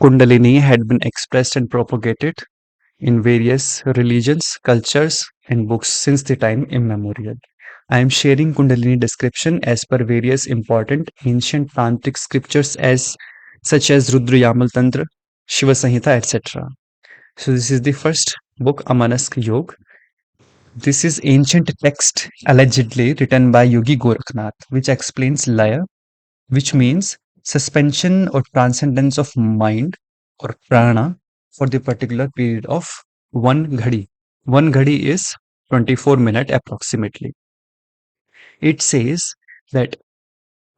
Kundalini had been expressed and propagated in various religions, cultures, and books since the time immemorial. I am sharing Kundalini description as per various important ancient tantric scriptures as such as Rudra Yamal Tantra, Shiva Samhita, etc. So this is the first book, Amanask Yog. This is ancient text allegedly written by Yogi Goraknath, which explains Laya, which means suspension or transcendence of mind or prana for the particular period of one ghadi. One ghadi is 24 minutes approximately. It says that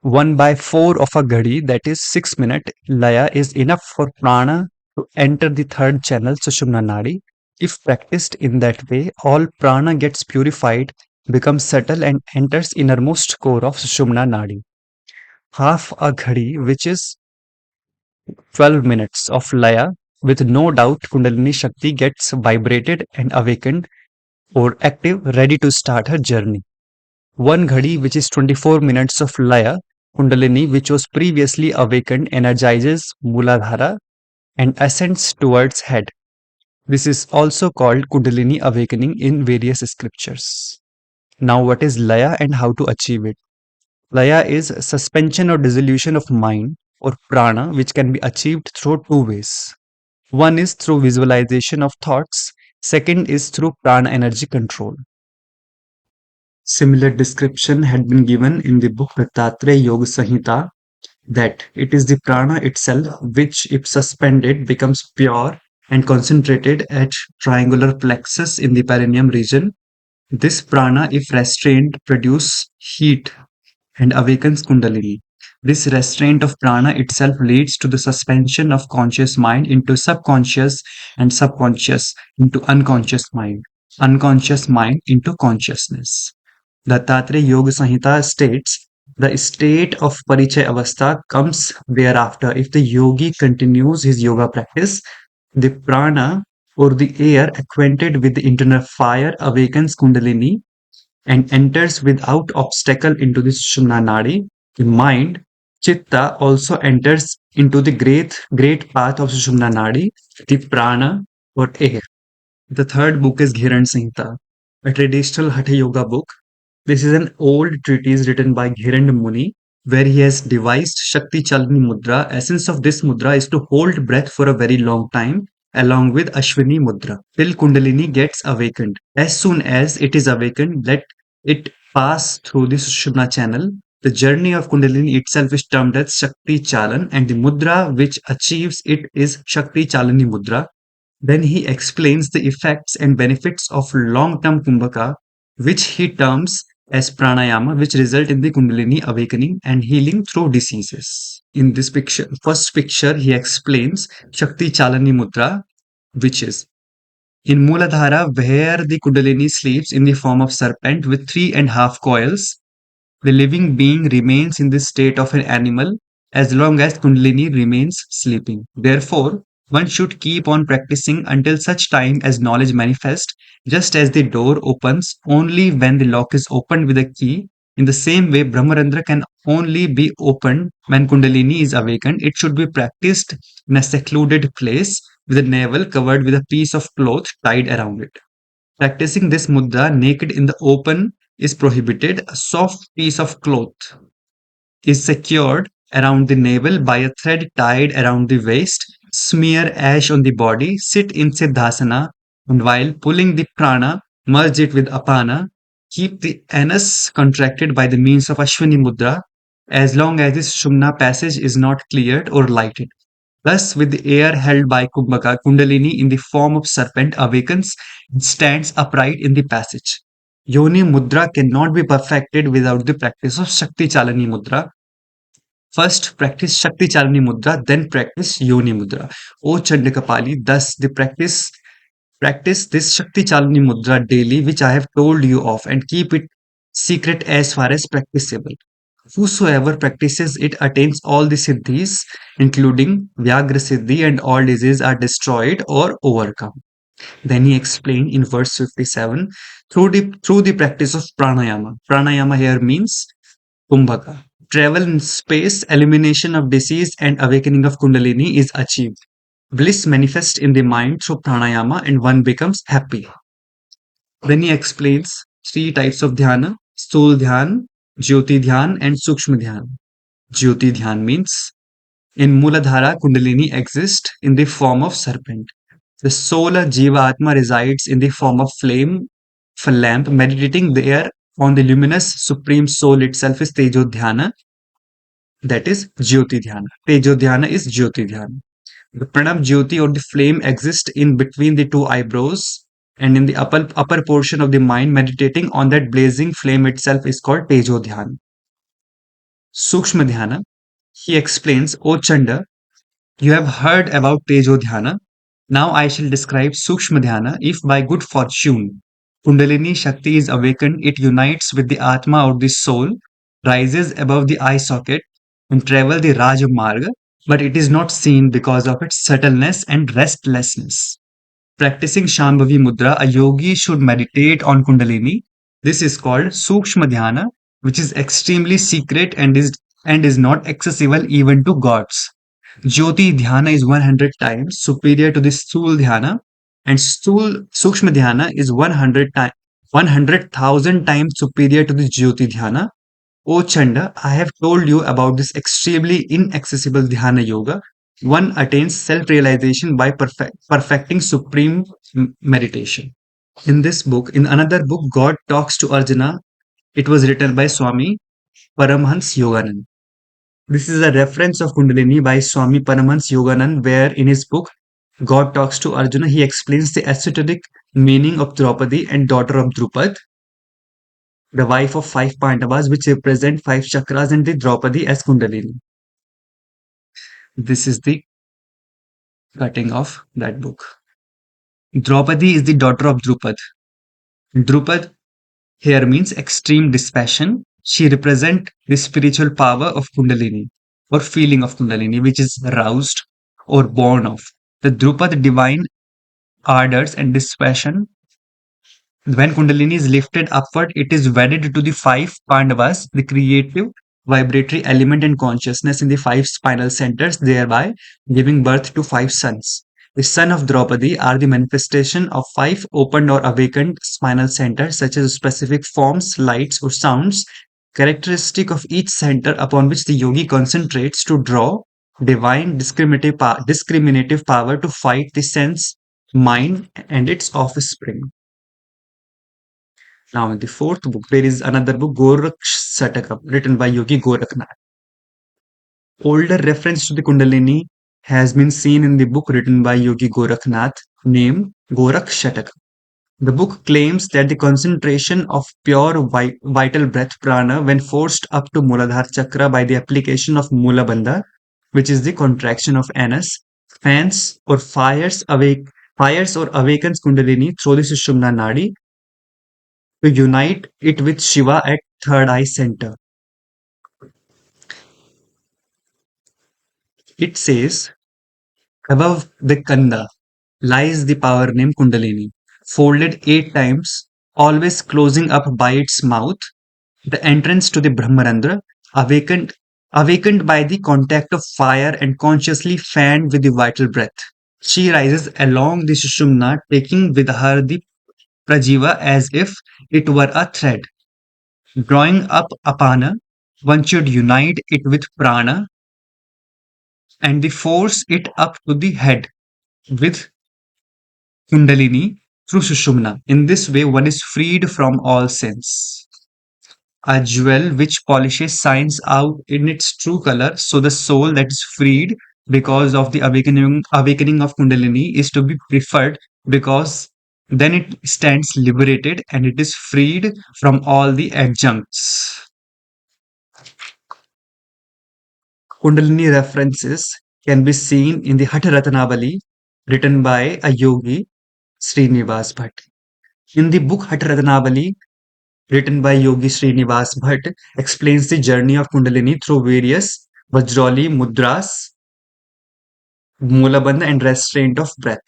1 by 4 of a ghadi, that is 6 minutes, laya is enough for prana to enter the third channel, sushumna nadi. If practiced in that way, all prana gets purified, becomes subtle, and enters innermost core of sushumna nadi. Half a ghadi, which is 12 minutes of laya, with no doubt Kundalini Shakti gets vibrated and awakened or active, ready to start her journey. One ghadi, which is 24 minutes of laya, Kundalini, which was previously awakened, energizes Muladhara and ascends towards head. This is also called Kundalini Awakening in various scriptures. Now, what is laya and how to achieve it? Laya is suspension or dissolution of mind or prana, which can be achieved through two ways. One is through visualization of thoughts, second is through prana energy control. Similar description had been given in the book Dattatreya Yoga Samhita that it is the prana itself which, if suspended, becomes pure and concentrated at triangular plexus in the perineum region. This prana, if restrained, produce heat and awakens Kundalini. This restraint of prana itself leads to the suspension of conscious mind into subconscious and subconscious into unconscious mind, unconscious mind into consciousness. Dattatreya Yoga Samhita states the state of Parichay Avastha comes thereafter if the yogi continues his yoga practice. The prana or the air acquainted with the internal fire awakens Kundalini and enters without obstacle into the Sushumna Nadi. The mind, Chitta, also enters into the great path of Sushumna Nadi, the prana or air. The third book is Gherand Samhita, a traditional Hatha Yoga book. This is an old treatise written by Gherand Muni, where he has devised Shakti Chalani Mudra. Essence of this mudra is to hold breath for a very long time, along with Ashwini Mudra, till Kundalini gets awakened. As soon as it is awakened, let it pass through the Sushumna channel. The journey of Kundalini itself is termed as Shakti Chalan, and the mudra which achieves it is Shakti Chalani Mudra. Then he explains the effects and benefits of long-term kumbhaka, which he terms as pranayama, which result in the Kundalini awakening and healing through diseases. In this picture, first picture, he explains Shakti Chalani Mudra, which is in Muladhara, where the Kundalini sleeps in the form of serpent with 3.5 coils. The living being remains in the state of an animal as long as Kundalini remains sleeping. Therefore, one should keep on practicing until such time as knowledge manifests, just as the door opens only when the lock is opened with a key. In the same way, Brahmarandra can only be opened when Kundalini is awakened. It should be practiced in a secluded place with a navel covered with a piece of cloth tied around it. Practicing this mudra naked in the open is prohibited. A soft piece of cloth is secured around the navel by a thread tied around the waist. Smear ash on the body, sit in Siddhasana, and while pulling the prana, merge it with apana. Keep the anus contracted by the means of Ashwini Mudra as long as the Shumna passage is not cleared or lighted. Thus, with the air held by Kumbhaka, Kundalini in the form of serpent awakens and stands upright in the passage. Yoni Mudra cannot be perfected without the practice of Shakti Chalani Mudra. First, practice Shakti Chalani Mudra, then practice Yoni Mudra. O Chandakapali, thus the practice this Shakti Chalani Mudra daily, which I have told you of, and keep it secret as far as practicable. Whosoever practices it attains all the siddhis, including Vyagra Siddhi, and all diseases are destroyed or overcome. Then he explained in verse 57 through the practice of pranayama. Pranayama here means kumbhaka. Travel in space, elimination of disease, and awakening of Kundalini is achieved. Bliss manifests in the mind through pranayama and one becomes happy. Then he explains three types of dhyana: Sthul dhyan, Jyoti dhyan, and Sukshma dhyan. Jyoti dhyan means in Muladhara, Kundalini exists in the form of serpent. The soul of Jiva Atma resides in the form of flame, of a lamp. Meditating there on the luminous Supreme Soul itself is Tejo Dhyana, that is Jyoti Dhyana. Tejo Dhyana is Jyoti Dhyana. The Pranab Jyoti or the flame exists in between the two eyebrows and in the upper portion of the mind. Meditating on that blazing flame itself is called Tejo Dhyana. Sukshma Dhyana, he explains, O Chanda, you have heard about Tejo Dhyana. Now I shall describe Sukshma Dhyana. If by good fortune Kundalini Shakti is awakened, it unites with the Atma or the soul, rises above the eye socket, and travel the Raja Marga, but it is not seen because of its subtleness and restlessness. Practicing Shambhavi Mudra, a yogi should meditate on Kundalini. This is called Sukshma Dhyana, which is extremely secret and is not accessible even to gods. Jyoti Dhyana is 100 times superior to the Sthul Dhyana, and Sukshma Dhyana is 100,000 times superior to the Jyoti Dhyana. O Chanda, I have told you about this extremely inaccessible Dhyana Yoga. One attains self realization by perfecting supreme meditation. In another book, God talks to Arjuna. It was written by Swami Paramhansa Yogananda. This is a reference of Kundalini by Swami Paramhansa Yogananda, where in his book God Talks to Arjuna, he explains the esoteric meaning of Draupadi and daughter of Drupad, the wife of five Pandavas, which represent five chakras, and the Draupadi as Kundalini. This is the cutting of that book. Draupadi is the daughter of Drupad. Drupad here means extreme dispassion. She represents the spiritual power of Kundalini or feeling of Kundalini, which is roused or born of. The Drupad divine ardors and dispassion. When Kundalini is lifted upward, it is wedded to the five Pandavas, the creative vibratory element and consciousness in the five spinal centers, thereby giving birth to five sons. The son of Draupadi are the manifestation of five opened or awakened spinal centers, such as specific forms, lights, or sounds, characteristic of each center upon which the yogi concentrates to draw divine discriminative power to fight the sense mind and its offspring. Now, in the fourth book, there is another book, Gorakshashatakam, written by Yogi Goraknath. Older reference to the Kundalini has been seen in the book written by Yogi Goraknath named Gorakshashatakam. The book claims that the concentration of pure vital breath prana, when forced up to Muladhara Chakra by the application of Mula Bandha, which is the contraction of anus, fans or fires or awakens Kundalini through the sushumna nadi to unite it with Shiva at third eye center. It says, above the Kanda lies the power named Kundalini, folded 8 times, always closing up by its mouth, the entrance to the Brahmarandra, awakened, awakened by the contact of fire and consciously fanned with the vital breath. She rises along the Sushumna, taking with her the Prajiva as if it were a thread. Drawing up Apana, one should unite it with Prana and they force it up to the head with Kundalini through Sushumna. In this way, one is freed from all sins. A jewel which polishes shines out in its true color, so the soul that is freed because of the awakening of Kundalini is to be preferred because then it stands liberated and it is freed from all the adjuncts. Kundalini references can be seen in the Hath Ratnavalli written by a yogi, Srinivas Bhatt. In the book Hath Ratnavalli, written by Yogi Srinivas Bhatt, explains the journey of Kundalini through various Vajroli mudras, Mulabandha, and restraint of breath.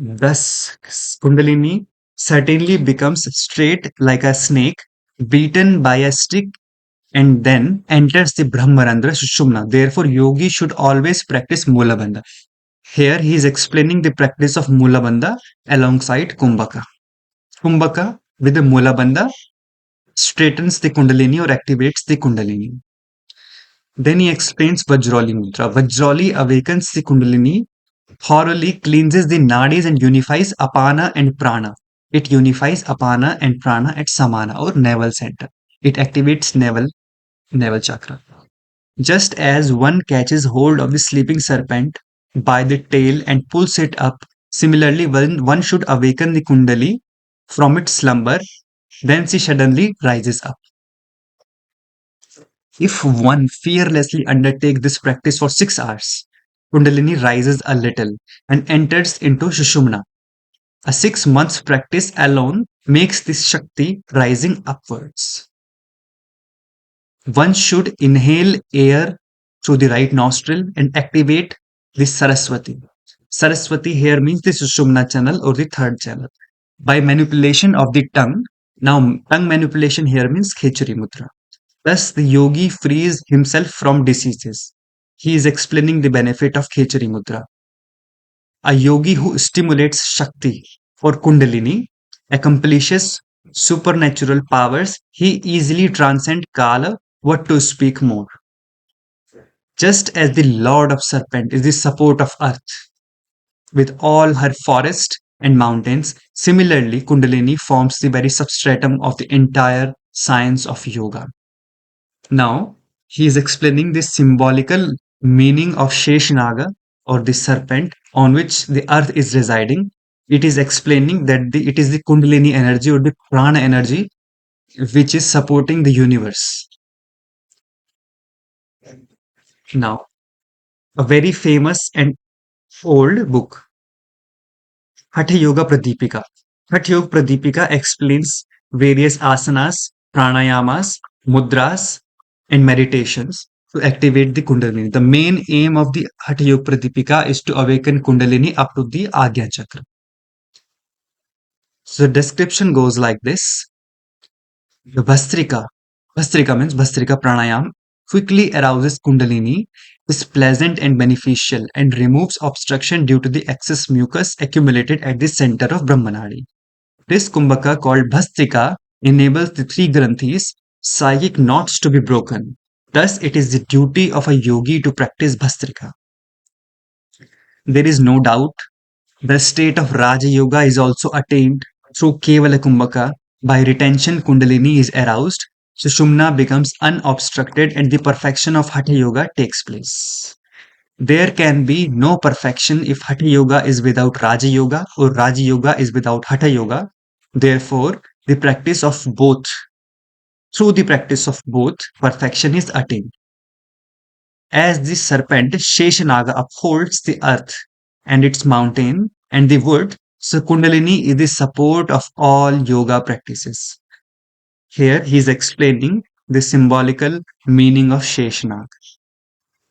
Thus, Kundalini certainly becomes straight like a snake, beaten by a stick and then enters the Brahmarandra Sushumna. Therefore, yogi should always practice Mulabandha. Here he is explaining the practice of Mulabandha alongside Kumbhaka. Kumbhaka with the Mulabandha straightens the Kundalini or activates the Kundalini. Then he explains Vajroli Mudra. Vajroli awakens the Kundalini, thoroughly cleanses the Nadis and unifies Apana and Prana. It unifies Apana and Prana at Samana or navel center. It activates navel chakra. Just as one catches hold of the sleeping serpent by the tail and pulls it up, similarly one should awaken the Kundali from its slumber, then she suddenly rises up. If one fearlessly undertakes this practice for 6 hours, Kundalini rises a little and enters into Sushumna. A 6 months practice alone makes this Shakti rising upwards. One should inhale air through the right nostril and activate the Saraswati. Saraswati here means the Sushumna channel or the third channel. By manipulation of the tongue, now tongue manipulation here means Khechari Mudra. Thus, the yogi frees himself from diseases. He is explaining the benefit of Khechari Mudra. A yogi who stimulates Shakti for Kundalini accomplishes supernatural powers. He easily transcends Kala, what to speak more. Just as the Lord of Serpent is the support of earth with all her forest and mountains, similarly, Kundalini forms the very substratum of the entire science of yoga. Now, he is explaining the symbolical meaning of Sheshnaga or the serpent on which the earth is residing. It is explaining that it is the Kundalini energy or the prana energy which is supporting the universe. Now, a very famous and old book, Hatha Yoga Pradipika. Hatha Yoga Pradipika explains various asanas, pranayamas, mudras, and meditations to activate the Kundalini. The main aim of the Hatha Yoga Pradipika is to awaken Kundalini up to the Agya Chakra. So the description goes like this. The Bhastrika means Bhastrika Pranayam, quickly arouses Kundalini, is pleasant and beneficial, and removes obstruction due to the excess mucus accumulated at the center of Brahmanadi. This Kumbhaka called Bhastrika enables the three granthis, psychic knots to be broken. Thus, it is the duty of a yogi to practice Bhastrika. There is no doubt the state of Raja Yoga is also attained through Kevala Kumbhaka. By retention, Kundalini is aroused, Sushumna becomes unobstructed, and the perfection of Hatha Yoga takes place. There can be no perfection if Hatha Yoga is without Raja Yoga or Raja Yoga is without Hatha Yoga. Therefore, the practice of both, through the practice of both, perfection is attained. As the serpent, Sheshnaga upholds the earth and its mountain and the wood, so Kundalini is the support of all yoga practices. Here he is explaining the symbolical meaning of Sheshnag.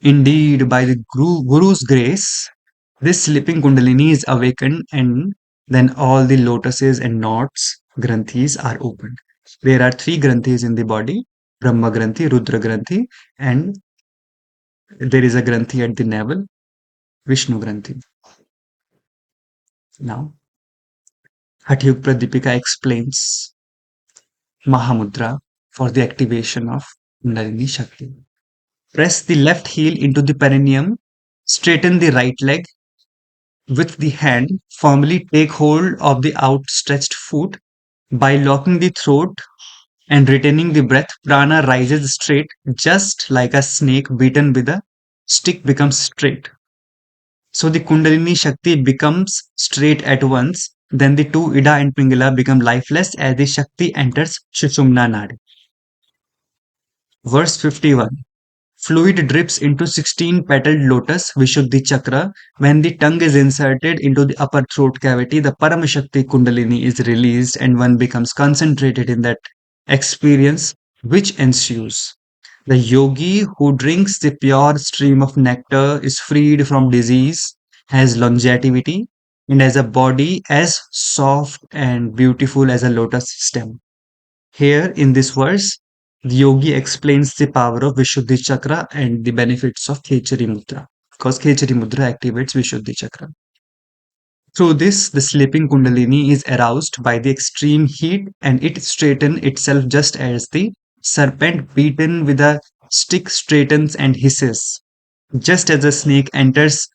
Indeed, by the Guru's grace, this sleeping Kundalini is awakened and then all the lotuses and knots, granthis are opened. There are three granthis in the body, Brahma Granthi, Rudra Granthi, and there is a Granthi at the navel, Vishnu Granthi. Now, Hatha Pradipika explains Mahamudra for the activation of Kundalini Shakti. Press the left heel into the perineum, straighten the right leg with the hand, firmly take hold of the outstretched foot. By locking the throat and retaining the breath, prana rises straight, just like a snake beaten with a stick becomes straight. So the Kundalini Shakti becomes straight at once. Then the two Ida and Pingala become lifeless as the Shakti enters Sushumna Nadi. Verse 51. Fluid drips into 16 petaled lotus, Vishuddhi Chakra. When the tongue is inserted into the upper throat cavity, the Paramashakti Kundalini is released and one becomes concentrated in that experience which ensues. The yogi who drinks the pure stream of nectar is freed from disease, has longevity, and has a body as soft and beautiful as a lotus stem. Here in this verse, The yogi explains the power of Vishuddhi Chakra and the benefits of Khechari Mudra, because Khechari Mudra activates Vishuddhi Chakra. Through this, the sleeping Kundalini is aroused by the extreme heat and it straightens itself just as the serpent beaten with a stick straightens and hisses. Just as a snake enters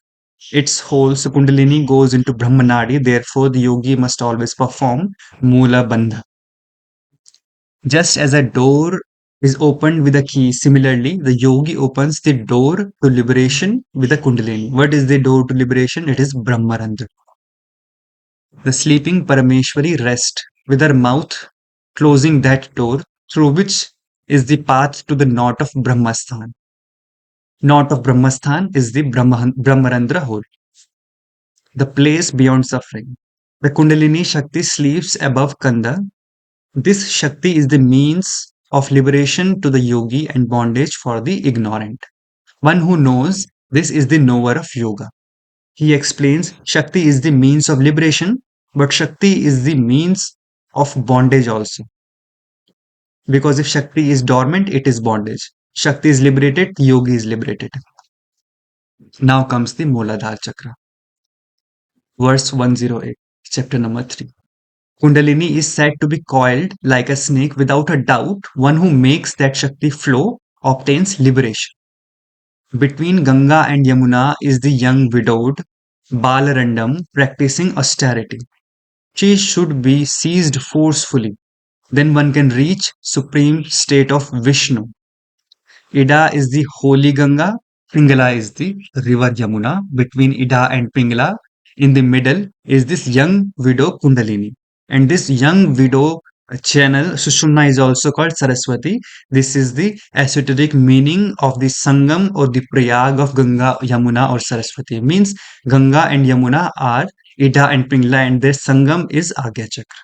its hole, so Kundalini goes into Brahmanadi, therefore, the yogi must always perform Mula Bandha. Just as a door is opened with a key, similarly, the yogi opens the door to liberation with a Kundalini. What is the door to liberation? It is Brahmarandra. The sleeping Parameshwari rests with her mouth closing that door, through which is the path to the knot of Brahmasthan. Knot of Brahmasthan is the Brahmarandra hole, the place beyond suffering. The Kundalini Shakti sleeps above Kanda. This Shakti is the means of liberation to the yogi and bondage for the ignorant. One who knows this is the knower of yoga. He explains Shakti is the means of liberation, but Shakti is the means of bondage also. Because if Shakti is dormant, it is bondage. Shakti is liberated, yogi is liberated. Now comes the Mooladhara Chakra. Verse 108, chapter number 3. Kundalini is said to be coiled like a snake. Without a doubt, one who makes that Shakti flow obtains liberation. Between Ganga and Yamuna is the young widowed Balarandam practicing austerity. She should be seized forcefully. Then one can reach supreme state of Vishnu. Ida is the holy Ganga, Pingala is the river Yamuna. Between Ida and Pingala, in the middle, is this young widow Kundalini. And this young widow channel, Sushumna, is also called Saraswati. This is the esoteric meaning of the Sangam or the Prayag of Ganga, Yamuna, or Saraswati. Means Ganga and Yamuna are Ida and Pingala, and their Sangam is Agya Chakra.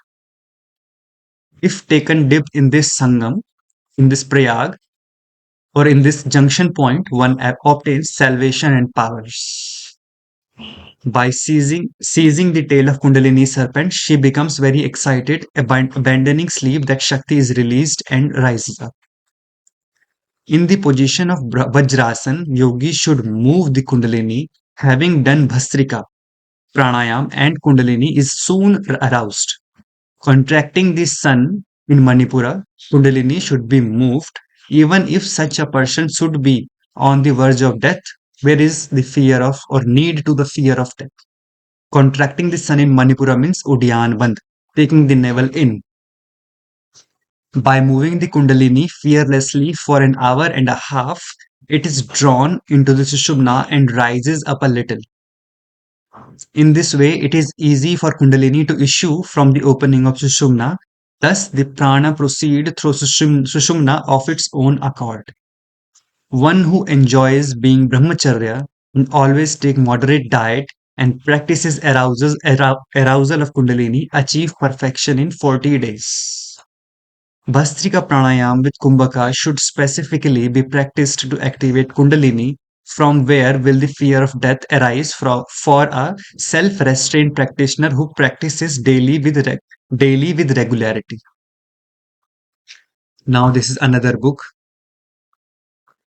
If taken dip in this Sangam, in this Prayag, or in this junction point, one obtains salvation and powers. By seizing the tail of Kundalini serpent, she becomes very excited, abandoning sleep that Shakti is released and rises up. In the position of Vajrasan, yogi should move the Kundalini. Having done Bhastrika, Pranayam, and Kundalini is soon aroused. Contracting the sun in Manipura, Kundalini should be moved. Even if such a person should be on the verge of death, where is the fear of or need to the fear of death? Contracting the sun in Manipura means Udyan Bandh, taking the navel in. By moving the Kundalini fearlessly for an hour and a half, it is drawn into the sushumna and rises up a little. In this way, it is easy for Kundalini to issue from the opening of sushumna. Thus, the prana proceed through sushumna of its own accord. One who enjoys being brahmacharya and always take moderate diet and practices arousal of Kundalini achieve perfection in 40 days. Bhastrika pranayam with kumbhaka should specifically be practiced to activate Kundalini. From where will the fear of death arise for a self-restrained practitioner who practices daily with regularity? Now this is another book,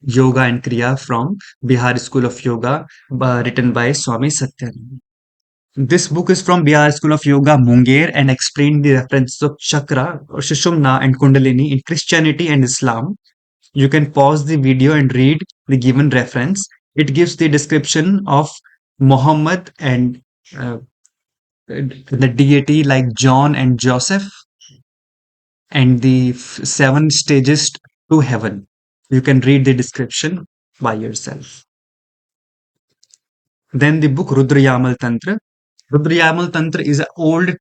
Yoga and Kriya from Bihar School of Yoga, written by Swami Satyananda. This book is from Bihar School of Yoga, Munger, and explained the references of Chakra or Sushumna and Kundalini in Christianity and Islam. You can pause the video and read the given reference. It gives the description of Muhammad and uh, the deity like John and Joseph and the seven stages to heaven. You can read the description by yourself. Then the book Rudrayamal Tantra. Rudrayamal Tantra is an old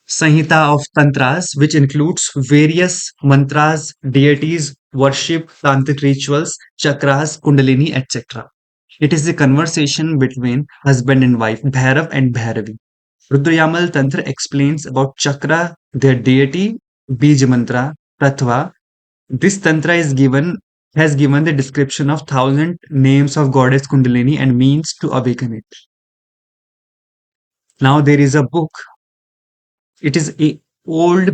Samhita of Tantras, which includes various mantras, deities, worship, tantric rituals, chakras, kundalini, etc. It is a conversation between husband and wife, Bhairav and Bhairavi. Rudrayamal Tantra explains about chakra, their deity, Bij mantra, tattva. This tantra has given the description of thousand names of goddess Kundalini and means to awaken it. Now there is a book. It is a old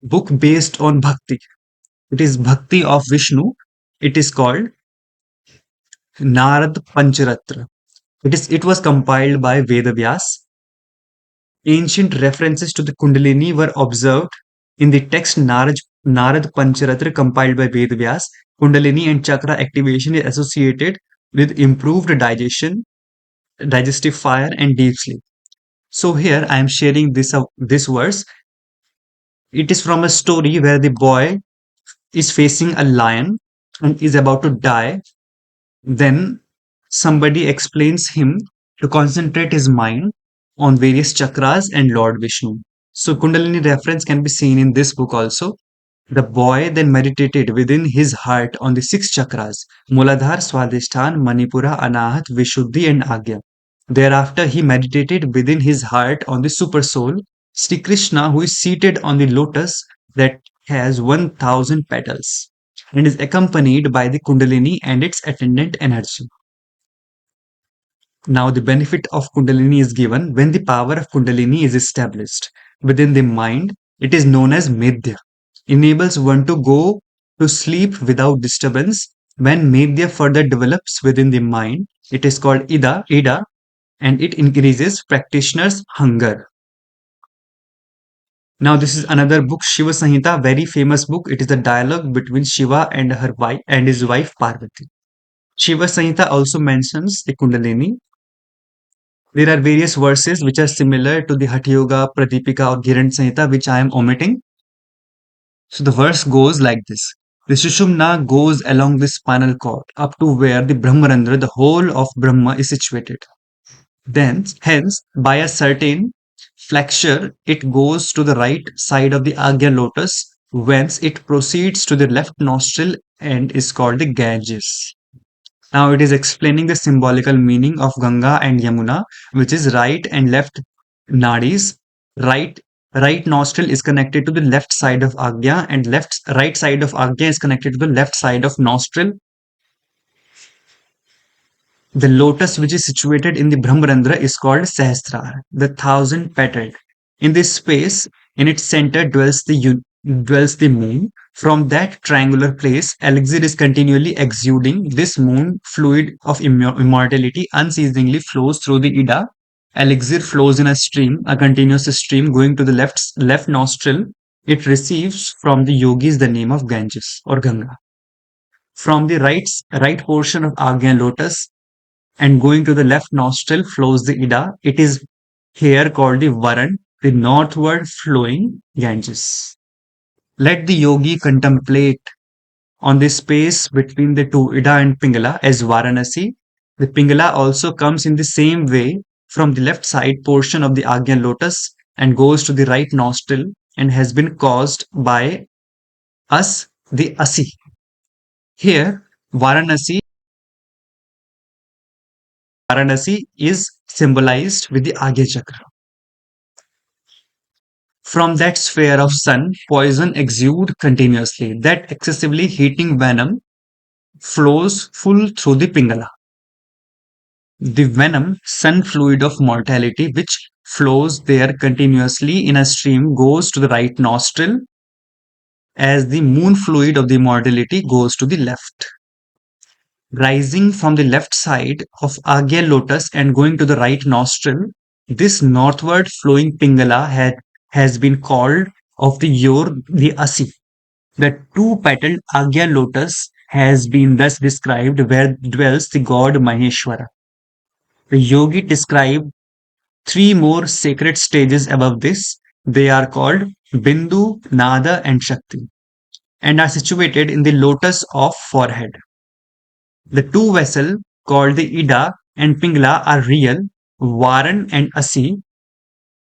book based on bhakti. It is Bhakti of Vishnu. It is called Narad Panchratra. It was compiled by Vedavyas. Ancient references to the Kundalini were observed in the text Narad Panchratra compiled by Vedavyas. Kundalini and Chakra activation is associated with improved digestion, digestive fire, and deep sleep. So here I am sharing this verse. It is from a story where the boy is facing a lion and is about to die. Then somebody explains him to concentrate his mind on various chakras and Lord Vishnu. So Kundalini reference can be seen in this book also. The boy then meditated within his heart on the six chakras: Muladhar, Swadhisthana, Manipura, Anahat, Vishuddhi, and Agya. Thereafter, he meditated within his heart on the Supersoul, Sri Krishna, who is seated on the lotus that has 1000 petals and is accompanied by the Kundalini and its attendant energy. Now, the benefit of Kundalini is given when the power of Kundalini is established within the mind. It is known as Medhya. Enables one to go to sleep without disturbance. When Medhya further develops within the mind, it is called Ida, and it increases practitioners' hunger. Now, this is another book, Shiva Samhita, very famous book. It is a dialogue between Shiva and her wife and his wife Parvati. Shiva Samhita also mentions the Kundalini. There are various verses which are similar to the Hatha Yoga, Pradipika, or Gherand Samhita, which I am omitting. So the verse goes like this. The sushumna goes along the spinal cord up to where the Brahmarandra, the whole of Brahma, is situated. Then, hence, by a certain flexure, it goes to the right side of the Agya lotus, whence it proceeds to the left nostril and is called the Ganges. Now it is explaining the symbolical meaning of Ganga and Yamuna, which is right and left nadis. Right right nostril is connected to the left side of Agya, and right side of Agya is connected to the left side of nostril. The lotus which is situated in the Brahmarandra is called Sahasrara, the thousand petaled. In this space, in its center dwells the moon. From that triangular place, elixir is continually exuding. This moon fluid of immortality unceasingly flows through the Ida. Elixir flows in a continuous stream going to the left nostril. It receives from the yogis the name of Ganges or Ganga. From the right portion of Agya lotus and going to the left nostril flows the Ida. It is here called the Varan, the northward flowing Ganges. Let the yogi contemplate on the space between the two Ida and Pingala as Varanasi. The Pingala also comes in the same way from the left side portion of the Agyan lotus and goes to the right nostril and has been caused by us, the Asi. Here, Varanasi is symbolized with the Agya Chakra. From that sphere of sun, poison exude continuously. That excessively heating venom flows full through the Pingala. The venom, sun fluid of mortality, which flows there continuously in a stream, goes to the right nostril as the moon fluid of the mortality goes to the left. Rising from the left side of Agya lotus and going to the right nostril, this northward flowing Pingala has been called of the Yor, the Asi. The two-petaled Agya lotus has been thus described where dwells the god Maheshwara. The yogi described three more sacred stages above this. They are called Bindu, Nada, and Shakti, and are situated in the lotus of forehead. The two vessels called the Ida and Pingla are real, Varan and Asi.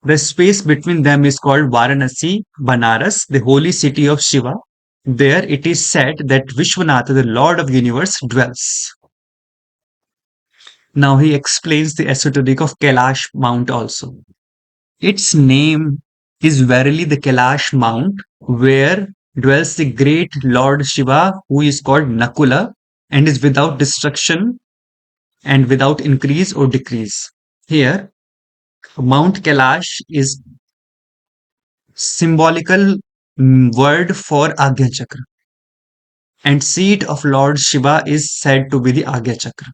The space between them is called Varanasi, Banaras, the holy city of Shiva. There it is said that Vishwanatha, the Lord of the universe, dwells. Now he explains the esoteric of Kailash Mount also. Its name is verily the Kailash Mount, where dwells the great Lord Shiva, who is called Nakula and is without destruction and without increase or decrease. Here, Mount Kailash is symbolical word for Agya Chakra. and seat of Lord Shiva is said to be the Agya Chakra.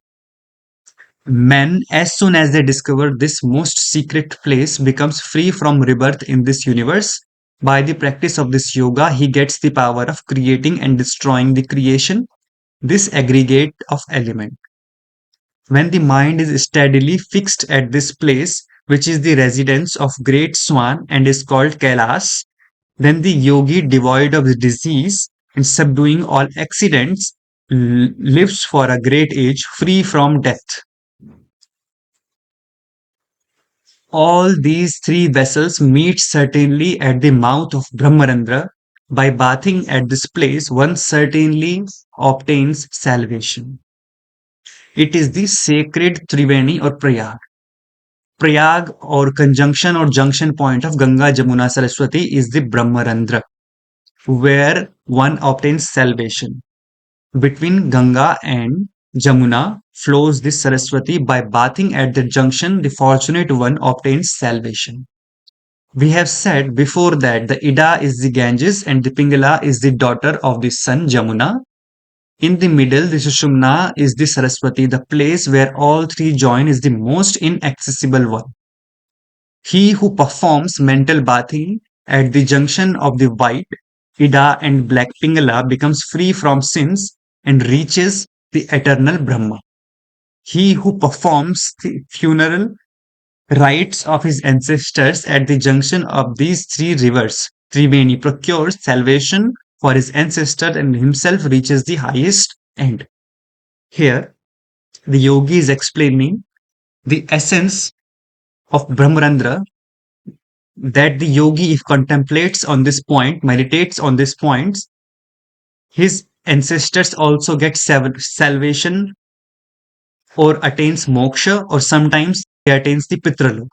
Men, as soon as they discover this most secret place, becomes free from rebirth in this universe. By the practice of this yoga, he gets the power of creating and destroying the creation, this aggregate of element. When the mind is steadily fixed at this place, which is the residence of great swan and is called Kailas, then the yogi, devoid of disease and subduing all accidents, lives for a great age, free from death. All these three vessels meet certainly at the mouth of Brahmarandra. By bathing at this place, one certainly obtains salvation. It is the sacred Triveni or Prayag. Prayag or conjunction or junction point of Ganga, Jamuna, Saraswati is the Brahmarandra, where one obtains salvation. Between Ganga and Jamuna flows the Saraswati. By bathing at the junction, the fortunate one obtains salvation. We have said before that the Ida is the Ganges and the Pingala is the daughter of the sun Jamuna. In the middle, the Sushumna is the Saraswati. The place where all three join is the most inaccessible one. He who performs mental bathing at the junction of the white Ida and black Pingala becomes free from sins and reaches the eternal Brahma. He who performs the funeral rites of his ancestors at the junction of these three rivers, Triveni, procures salvation for his ancestors and himself reaches the highest end. Here, the yogi is explaining the essence of Brahmarandra, that the yogi, if contemplates on this point, meditates on this point, his ancestors also get salvation or attains moksha, or sometimes he attains the Pitralok.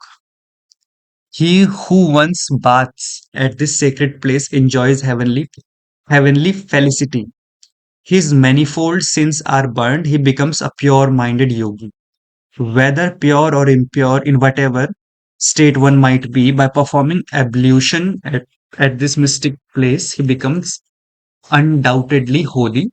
He who once baths at this sacred place enjoys heavenly felicity. His manifold sins are burned. He becomes a pure-minded yogi. Whether pure or impure, in whatever state one might be, by performing ablution at this mystic place, he becomes undoubtedly holy.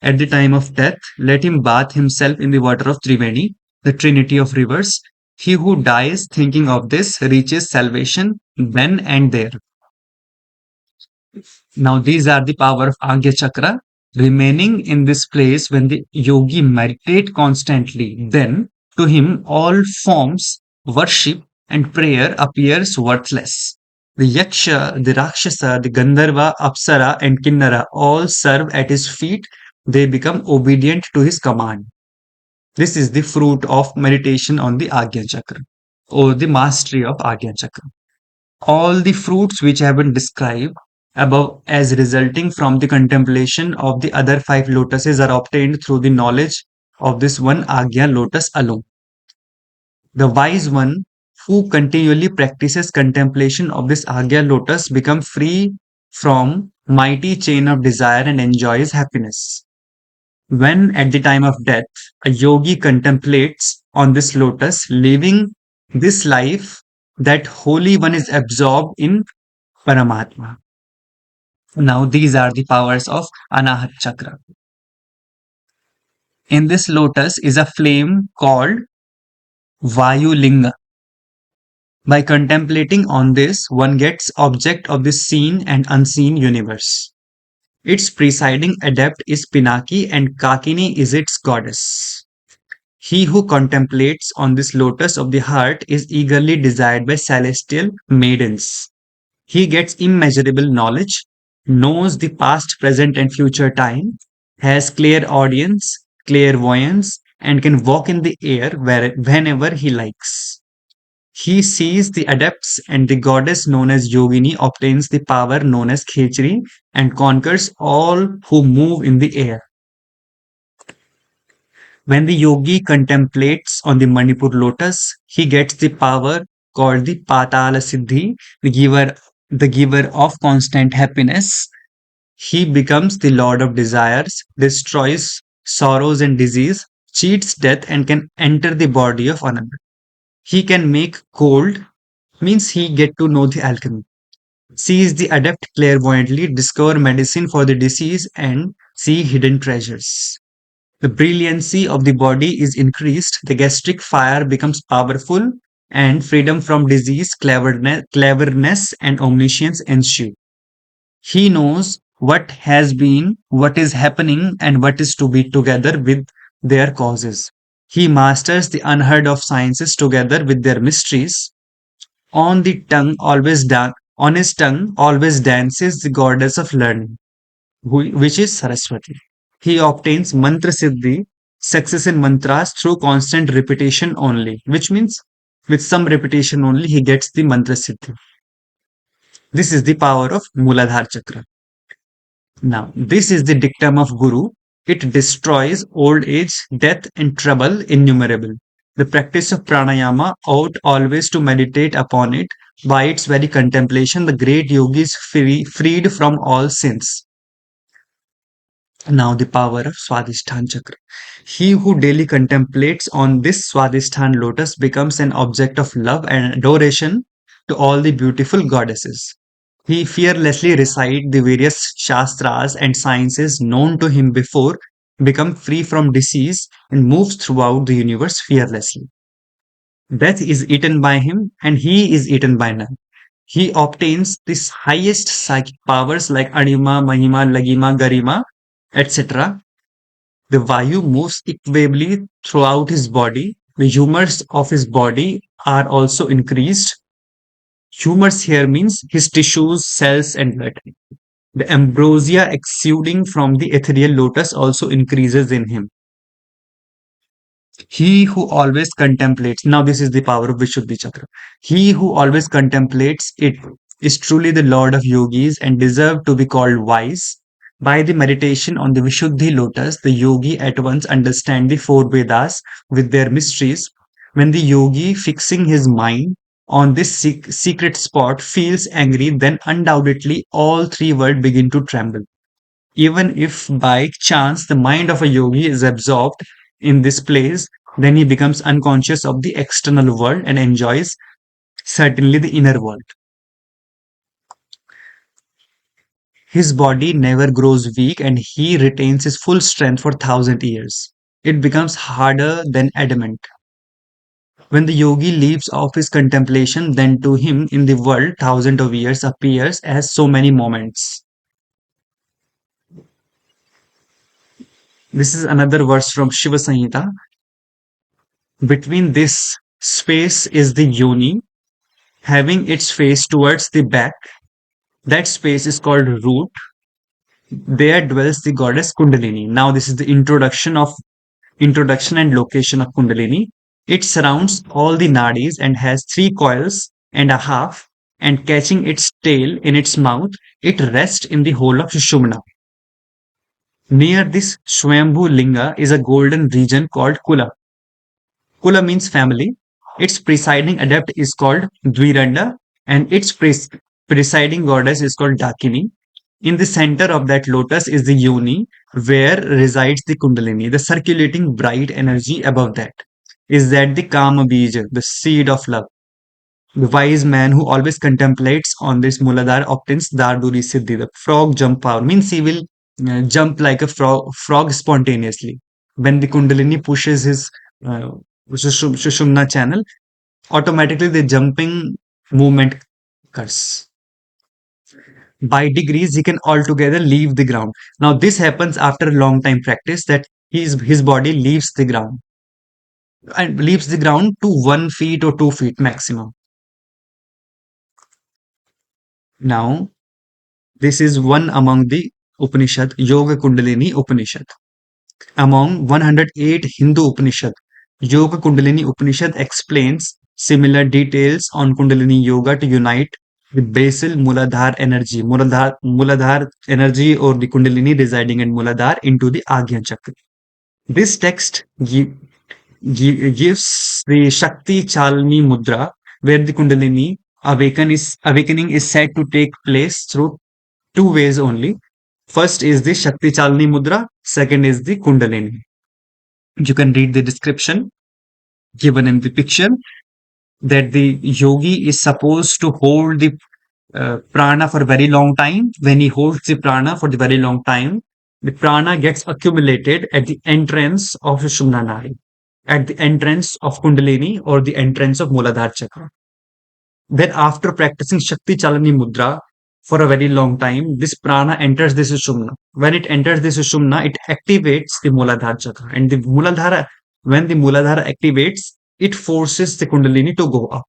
At the time of death, let him bath himself in the water of Triveni, the trinity of rivers. He who dies thinking of this reaches salvation then and there. Now, these are the power of Agya Chakra. Remaining in this place when the yogi meditate constantly, then to him all forms, worship, and prayer appears worthless. The Yaksha, the Rakshasa, the Gandharva, Apsara, and Kinnara all serve at his feet. They become obedient to his command. This is the fruit of meditation on the Agya Chakra or the mastery of Agya Chakra. All the fruits which have been described above as resulting from the contemplation of the other five lotuses are obtained through the knowledge of this one Agya lotus alone. The wise one who continually practices contemplation of this Agya lotus becomes free from mighty chain of desire and enjoys happiness. When at the time of death, a yogi contemplates on this lotus, living this life, that holy one is absorbed in Paramatma. Now, these are the powers of Anahat Chakra. In this lotus is a flame called Vayu Linga. By contemplating on this, one gets object of the seen and unseen universe. Its presiding adept is Pinaki and Kakini is its goddess. He who contemplates on this lotus of the heart is eagerly desired by celestial maidens. He gets immeasurable knowledge, knows the past, present, and future time, has clear audience, clairvoyance, and can walk in the air whenever he likes. He sees the adepts, and the goddess known as Yogini obtains the power known as Khechri and conquers all who move in the air. When the yogi contemplates on the Manipur lotus, he gets the power called the Patala Siddhi, the giver of constant happiness. He becomes the lord of desires, destroys sorrows and disease, cheats death, and can enter the body of another. He can make gold, means he get to know the alchemy. Sees the adept clairvoyantly, discover medicine for the disease, and see hidden treasures. The brilliancy of the body is increased, the gastric fire becomes powerful, and freedom from disease, cleverness and omniscience ensue. He knows what has been, what is happening, and what is to be together with their causes. He masters the unheard of sciences together with their mysteries. On his tongue always dances the goddess of learning, which is Saraswati. He obtains mantra siddhi, success in mantras through constant repetition only, which means with some repetition only he gets the mantra siddhi. This is the power of Muladhara Chakra. Now, this is the dictum of Guru. It destroys old age, death, and trouble innumerable. The practice of pranayama ought always to meditate upon it. By its very contemplation, the great yogi is freed from all sins. Now, the power of Swadhisthana Chakra. He who daily contemplates on this Swadhisthana lotus becomes an object of love and adoration to all the beautiful goddesses. He fearlessly recites the various shastras and sciences known to him before, become free from disease, and moves throughout the universe fearlessly. Death is eaten by him, and he is eaten by none. He obtains these highest psychic powers like Anima, Mahima, Lagima, Garima, etc. The Vayu moves equably throughout his body. The humors of his body are also increased. Humors here means his tissues, cells, and blood. The ambrosia exuding from the ethereal lotus also increases in him. He who always contemplates, now this is the power of Vishuddhi Chakra. He who always contemplates it is truly the Lord of yogis and deserve to be called wise. By the meditation on the Vishuddhi lotus, the yogi at once understand the four Vedas with their mysteries. When the yogi, fixing his mind on this secret spot, feels angry, then undoubtedly all three worlds begin to tremble. Even if by chance the mind of a yogi is absorbed in this place, then he becomes unconscious of the external world and enjoys certainly the inner world. His body never grows weak and he retains his full strength for 1,000 years. It becomes harder than adamant. When the yogi leaves off his contemplation, then to him in the world thousands of years appears as so many moments. This is another verse from Shiva Samhita. Between this space is the yoni, having its face towards the back. That space is called root. There dwells the goddess Kundalini. Now this is the introduction and location of Kundalini. It surrounds all the nadis and has 3 coils and a half, and catching its tail in its mouth, it rests in the hole of sushumna. Near this Swambhu Linga is a golden region called Kula. Kula means family. Its presiding adept is called Dviranda, and its presiding goddess is called Dakini. In the center of that lotus is the yoni, where resides the Kundalini, the circulating bright energy above that. Is that the Kama Bija, the seed of love? The wise man who always contemplates on this Muladhara obtains Darduri Siddhi, the frog jump power. Means he will jump like a frog spontaneously. When the Kundalini pushes his uh, Sushumna channel, automatically the jumping movement occurs. By degrees, he can altogether leave the ground. Now, this happens after a long time practice that his body leaves the ground and leaves the ground to 1 feet or 2 feet maximum. Now, this is one among the Upanishad, Yoga Kundalini Upanishad. Among 108 Hindu Upanishad, Yoga Kundalini Upanishad explains similar details on Kundalini Yoga to unite with basal Muladhar energy or the Kundalini residing in Muladhar into the Agya Chakra. This text gives the Shakti Chalni Mudra, where the Kundalini awakening is said to take place through two ways only. First is the Shakti Chalni Mudra, second is the Kundalini. You can read the description given in the picture that the yogi is supposed to hold the prana for a very long time. When he holds the prana for the very long time, The prana gets accumulated at the entrance of sushumna nadi, at the entrance of kundalini or the entrance of muladhara chakra. Then after practicing Shakti Chalani Mudra for a very long time, this prana enters the Sushumna. When it enters the Sushumna, it activates the Muladhara chakra. And the Muladhara, when the Muladhara activates, it forces the Kundalini to go up.